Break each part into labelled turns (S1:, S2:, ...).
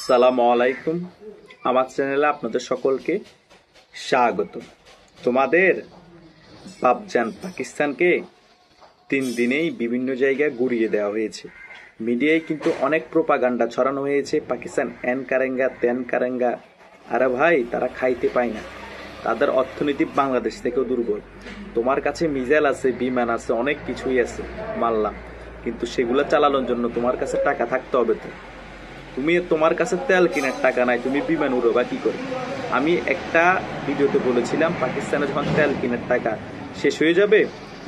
S1: আসসালামু আলাইকুম। আমার চ্যানেলে আপনাদের সকলকে স্বাগত। তোমাদের বাপজান পাকিস্তানকে 3 দিনেই বিভিন্ন জায়গায় গুড়িয়ে দেওয়া হয়েছে। মিডিয়ায় কিন্তু অনেক প্রোপাগান্ডা ছড়ানো হয়েছে, পাকিস্তান এন কারেঙ্গা তেন কারেঙ্গা। আরে ভাই, তারা খাইতে পায় না, তাদের অর্থনীতি বাংলাদেশ থেকেও দুর্বল। তোমার কাছে মিসাইল আছে, বিমান আছে, অনেক কিছুই আছে, মানলাম, কিন্তু সেগুলো চালানোর জন্য তোমার কাছে টাকা থাকতে হবে। তো তোমার কাছে তেল কেনার টাকা নাই, তুমি বিমান উড়োবা কি করে? আমি একটা ভিডিওতে বলেছিলাম, পাকিস্তানে যখন তেল কেনার টাকা শেষ হয়ে যাবে,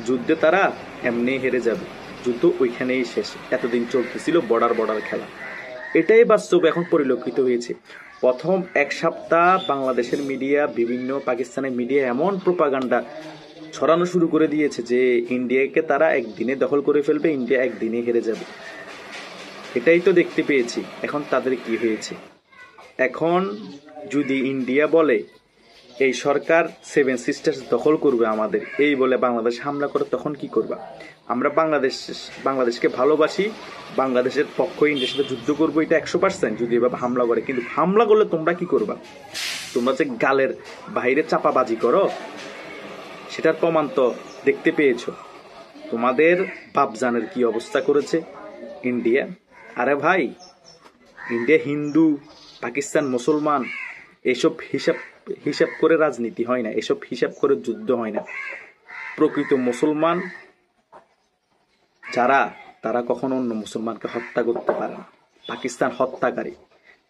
S1: যুদ্ধে তারা এমনি হেরে যাবে, যুদ্ধ ওইখানেই শেষ। এতদিন চলতেছিল বর্ডার খেলা, এটাই বাস্তব এখন পরিলক্ষিত হয়েছে। প্রথম 1 সপ্তাহ বাংলাদেশের মিডিয়া, বিভিন্ন পাকিস্তানের মিডিয়া এমন প্রোপাগান্ডা ছড়ানো শুরু করে দিয়েছে যে ইন্ডিয়াকে তারা একদিনে দখল করে ফেলবে, ইন্ডিয়া একদিনে হেরে যাবে। এটাই তো দেখতে পেয়েছি। এখন তাদের কি হয়েছে? এখন যদি ইন্ডিয়া বলে এই সরকার 7 সিস্টার্স দখল করবে আমাদের, এই বলে বাংলাদেশ হামলা করে, তখন কি করবা? আমরা বাংলাদেশকে ভালোবাসি, বাংলাদেশের পক্ষে ইন্ডিয়ার সাথে যুদ্ধ করবো, এটা 100%। যদি এভাবে হামলা করে, কিন্তু হামলা করলে তোমরা কি করবা? তোমরা যে গালের বাইরে চাপাবাজি করো, সেটার প্রমাণ তো দেখতে পেয়েছো। তোমাদের বাপজানের কি অবস্থা করেছে ইন্ডিয়া। আরে ভাই, ইন্ডিয়া হিন্দু, পাকিস্তান মুসলমান, এসব হিসাব করে রাজনীতি হয় না, এসব হিসাব করে যুদ্ধ হয় না। প্রকৃত মুসলমান যারা, তারা কখনো অন্য মুসলমানকে হত্যা করতে পারে না। পাকিস্তান হত্যাকারী।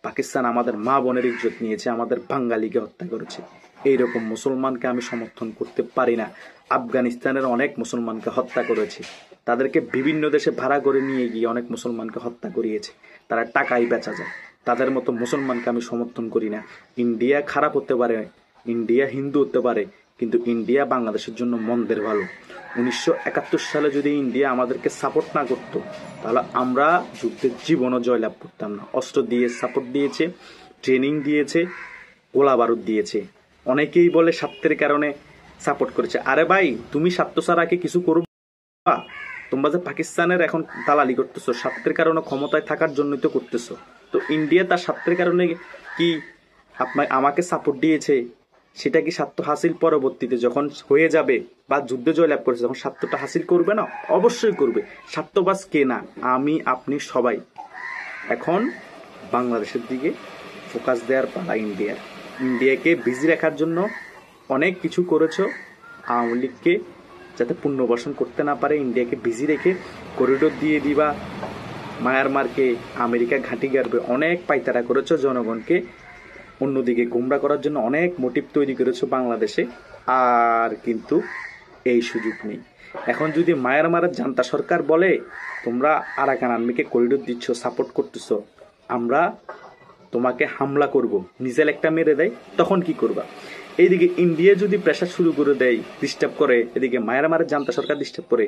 S1: পাকিস্তান আমাদের মা বোনের ইজ্জত নিয়েছে, আমাদের বাঙালিকে হত্যা করেছে। এইরকম মুসলমানকে আমি সমর্থন করতে পারি না। আফগানিস্তানের অনেক মুসলমানকে হত্যা করেছে, তাদেরকে বিভিন্ন দেশে ভাড়া করে নিয়ে গিয়ে অনেক মুসলমানকে হত্যা করিয়েছে, তারা টাকাই বেচা যায়। তাদের মতো মুসলমানকে আমি সমর্থন করি না। ইন্ডিয়া খারাপ হতে পারে, ইন্ডিয়া হিন্দু হতে পারে, কিন্তু ইন্ডিয়া বাংলাদেশের জন্য মন্দের ভালো। 1971 সালে যদি ইন্ডিয়া আমাদেরকে সাপোর্ট না করতো, তাহলে আমরা যুদ্ধের জীবনও জয়লাভ করতাম না। অস্ত্র দিয়ে সাপোর্ট দিয়েছে, ট্রেনিং দিয়েছে, গোলা বারুদ দিয়েছে। অনেকেই বলে স্বার্থের কারণে সাপোর্ট করেছে। আরে ভাই, তুমি স্বার্থ ছাড়া কি কিছু করবা? তোমরা যে পাকিস্তানের এখন দালালি করতেছো, স্বার্থের কারণে ক্ষমতায় থাকার জন্যই তো করতেছো। তো ইন্ডিয়া তার স্বার্থের কারণে কি আমাকে সাপোর্ট দিয়েছে? সেটা কি স্বার্থ হাসিল পরবর্তীতে যখন হয়ে যাবে বা যুদ্ধে জয়লাভ করেছে, তখন স্বার্থটা হাসিল করবে না? অবশ্যই করবে। স্বার্থবাজ কে না? আমি, আপনি, সবাই। এখন বাংলাদেশের দিকে ফোকাস দেওয়ার পালা ইন্ডিয়ার। ইন্ডিয়াকে বিজি রাখার জন্য অনেক কিছু করেছো। আওয়ামী লীগকে যাতে পুনর্বাসন করতে না পারে, ইন্ডিয়াকে বিজি রেখে করিডোর দিয়ে দিবা, মায়ানমারকে আমেরিকা ঘাঁটি গাড়বে, অনেক পাইতারা করেছো। জনগণকে অন্যদিকে গোমরা করার জন্য অনেক মোটিভ তৈরি করেছো বাংলাদেশে। আর কিন্তু এই সুযোগ নেই। এখন যদি মায়ানমারের জান্তা সরকার বলে তোমরা আরাকান আর্মিকে করিডোর দিচ্ছ, সাপোর্ট করতেছো, আমরা তোমাকে হামলা করব, মিসাইল একটা মেরে দেয়, তখন কি করবা? এইদিকে ইন্ডিয়া যদি প্রেশার শুরু করে দেয়, ডিস্টার্ব করে, এদিকে মায়ানমারের জান্তা সরকার ডিস্টার্ব করে,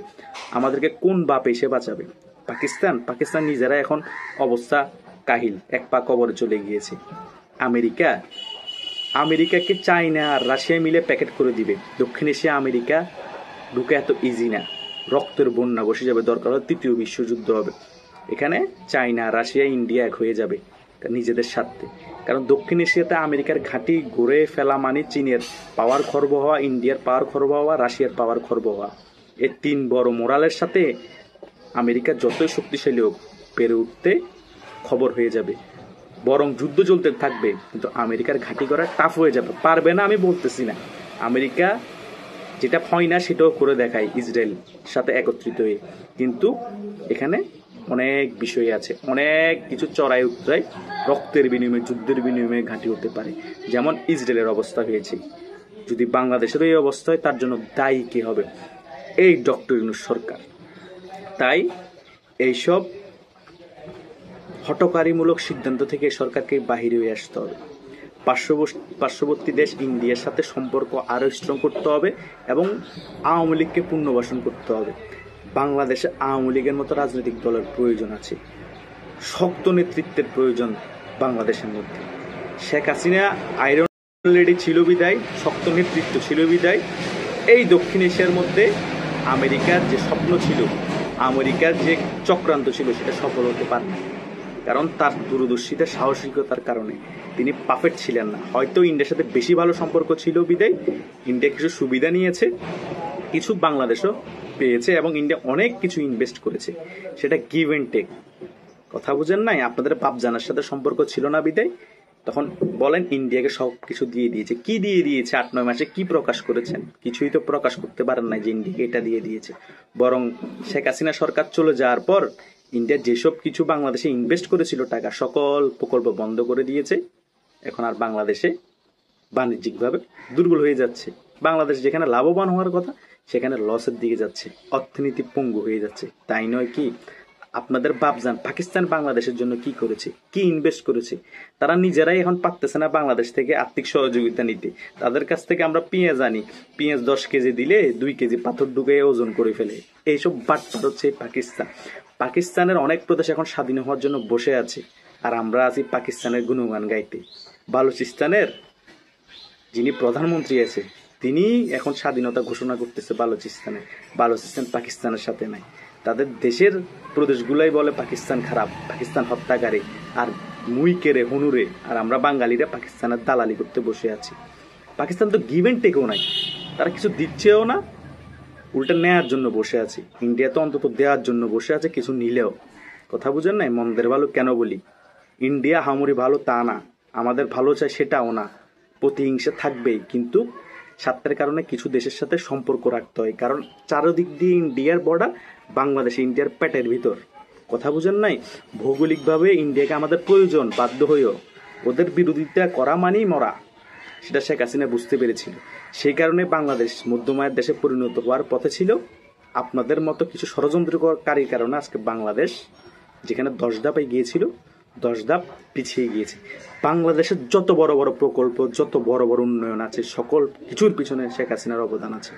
S1: আমাদেরকে কোন বাপ এসে বাঁচাবে? পাকিস্তান নিজেরা এখন অবস্থা কাহিল, এক পা কবরে চলে গিয়েছে। আমেরিকাকে চায়না আর রাশিয়া মিলে প্যাকেট করে দিবে। দক্ষিণ এশিয়া আমেরিকা ঢুকে এত ইজি না, রক্তের বন্যা বসে যাবে, দরকার হলে 3য় বিশ্বযুদ্ধ হবে। এখানে চায়না, রাশিয়া, ইন্ডিয়া এক হয়ে যাবে নিজেদের স্বার্থে। কারণ দক্ষিণ এশিয়াতে আমেরিকার ঘাঁটি গড়ে ফেলা মানে চীনের পাওয়ার খর্ব হওয়া, ইন্ডিয়ার পাওয়ার খর্ব হওয়া, রাশিয়ার পাওয়ার খর্ব হওয়া। এই 3 বড় মোরালের সাথে আমেরিকা যতই শক্তিশালী হোক, পেরে উঠতে খবর হয়ে যাবে। বরং যুদ্ধ চলতে থাকবে, কিন্তু আমেরিকার ঘাঁটি করা টাফ হয়ে যাবে। পারবে না আমি বলতেছি না, আমেরিকা যেটা হয় না সেটাও করে দেখায় ইসরায়েল সাথে একত্রিত হয়ে। কিন্তু এখানে অনেক বিষয় আছে, অনেক কিছু চড়াই উতরাই, রক্তের বিনিময়ে, যুদ্ধের বিনিময়ে ঘাঁটি হতে পারে। যেমন ইসরায়েলের অবস্থা হয়েছে। যদি বাংলাদেশের এই অবস্থা হয়, তার জন্য দায়ী কে হবে? এই ডক্টর ইউনূস সরকার। তাই এইসব হঠকারীমূলক সিদ্ধান্ত থেকে সরকারকে বাহিরে হয়ে আসতে হবে। পার্শ্ববর্তী দেশ ইন্ডিয়ার সাথে সম্পর্ক আরও স্ট্রং করতে হবে এবং আওয়ামী লীগকে পুনর্বাসন করতে হবে। বাংলাদেশে আওয়ামী লীগের মতো রাজনৈতিক দলের প্রয়োজন আছে, শক্ত নেতৃত্বের প্রয়োজন বাংলাদেশের মধ্যে। শেখ হাসিনা আয়রন লেডি ছিল বিদায়, শক্ত নেতৃত্ব ছিল বিদায়, এই দক্ষিণ এশিয়ার মধ্যে আমেরিকার যে স্বপ্ন ছিল, আমেরিকার যে চক্রান্ত ছিল, সেটা সফল হতে পারে না। কারণ তার দূরদর্শিতা সাহসিকতার কারণে তিনি পারফেক্ট ছিলেন না। হয়তো ইন্ডিয়ার সাথে বেশি ভালো সম্পর্ক ছিল বিদায় ইন্ডিয়া কিছু সুবিধা নিয়েছে, কিছু বাংলাদেশও পেয়েছে এবং ইন্ডিয়া অনেক কিছু ইনভেস্ট করেছে, সেটা গিভ অ্যান্ড টেক। কথা বুঝেন নাই? আপনাদের বাপ জানার সাথে সম্পর্ক ছিল না বিদায় তখন বলেন ইন্ডিয়াকে সব কিছু দিয়ে দিয়েছে। কি দিয়ে দিয়েছে? 8-9 মাসে কি প্রকাশ করেছেন? কিছুই তো প্রকাশ করতে পারেন না যে ইন্ডিয়াকে এটা দিয়ে দিয়েছে। বরং শেখ হাসিনা সরকার চলে যাওয়ার পর ইন্ডিয়া যেসব কিছু বাংলাদেশে ইনভেস্ট করেছিল টাকা, সকল প্রকল্প বন্ধ করে দিয়েছে। এখন আর বাংলাদেশে বাণিজ্যিকভাবে দুর্বল হয়ে যাচ্ছে। বাংলাদেশ যেখানে লাভবান হওয়ার কথা সেখানে লসের দিকে যাচ্ছে, অর্থনীতি পঙ্গু হয়ে যাচ্ছে। তাই নয় কি? আপনাদের বাপজান পাকিস্তান বাংলাদেশের জন্য কি করেছে, কি ইনভেস্ট করেছে? তারা নিজেরাই এখন পারতেছে না বাংলাদেশ থেকে আর্থিক সহযোগিতা নিতে। তাদের কাছ থেকে আমরা পেঁয়াজ আনি, পেঁয়াজ 10 কেজি দিলে 2 কেজি পাথর ঢুকে ওজন করে ফেলে। এইসব বাটপার হচ্ছে পাকিস্তান। পাকিস্তানের অনেক প্রদেশ এখন স্বাধীন হওয়ার জন্য বসে আছে, আর আমরা আছি পাকিস্তানের গুণগান গাইতে। বালুচিস্তানের যিনি প্রধানমন্ত্রী আছে তিনি এখন স্বাধীনতা ঘোষণা করতেছে বালুচিস্তানে। বালুচিস্তান পাকিস্তানের সাথে নাই। তাদের দেশের প্রদেশগুলাই বলে পাকিস্তান খারাপ, পাকিস্তান হত্যাকারী, আর মুই কেড়ে হুনুরে, আর আমরা বাঙালিরা পাকিস্তানের দালালি করতে বসে আছি। পাকিস্তান তো গিভ অ্যান্ড টেকও নাই, তারা কিছু দিচ্ছেও না, উল্টা নেয়ার জন্য বসে আছে। ইন্ডিয়া তো অন্তত দেওয়ার জন্য বসে আছে, কিছু নিলেও। কথা বুঝেন নাই? মন্দের ভালো কেন বলি? ইন্ডিয়া হামুরি ভালো তা না, আমাদের ভালো চাই সেটাও না। প্রতিহিংসা থাকবেই, কিন্তু স্বার্থের কারণে কিছু দেশের সাথে সম্পর্ক রাখতে হয়। কারণ চারদিক দিয়ে ইন্ডিয়ার বর্ডার, বাংলাদেশ ইন্ডিয়ার পেটের ভিতর। কথা বুঝেন নাই? ভৌগোলিকভাবে ইন্ডিয়াকে আমাদের প্রয়োজন, বাধ্য হয়েও। ওদের বিরোধিতা করা মানেই মরা, সেটা শেখ হাসিনা বুঝতে পেরেছিল। সেই কারণে বাংলাদেশ মধ্যমায়ের দেশে পরিণত হওয়ার পথে ছিল। আপনাদের মতো কিছু ষড়যন্ত্রকারীর কারণে আজকে বাংলাদেশ যেখানে 10 ধাপে গিয়েছিল 10 ধাপ পিছিয়ে গিয়েছে। বাংলাদেশের যত বড় বড় প্রকল্প, যত বড় বড় উন্নয়ন আছে, সকল কিছুর পিছনে শেখ হাসিনার অবদান আছে।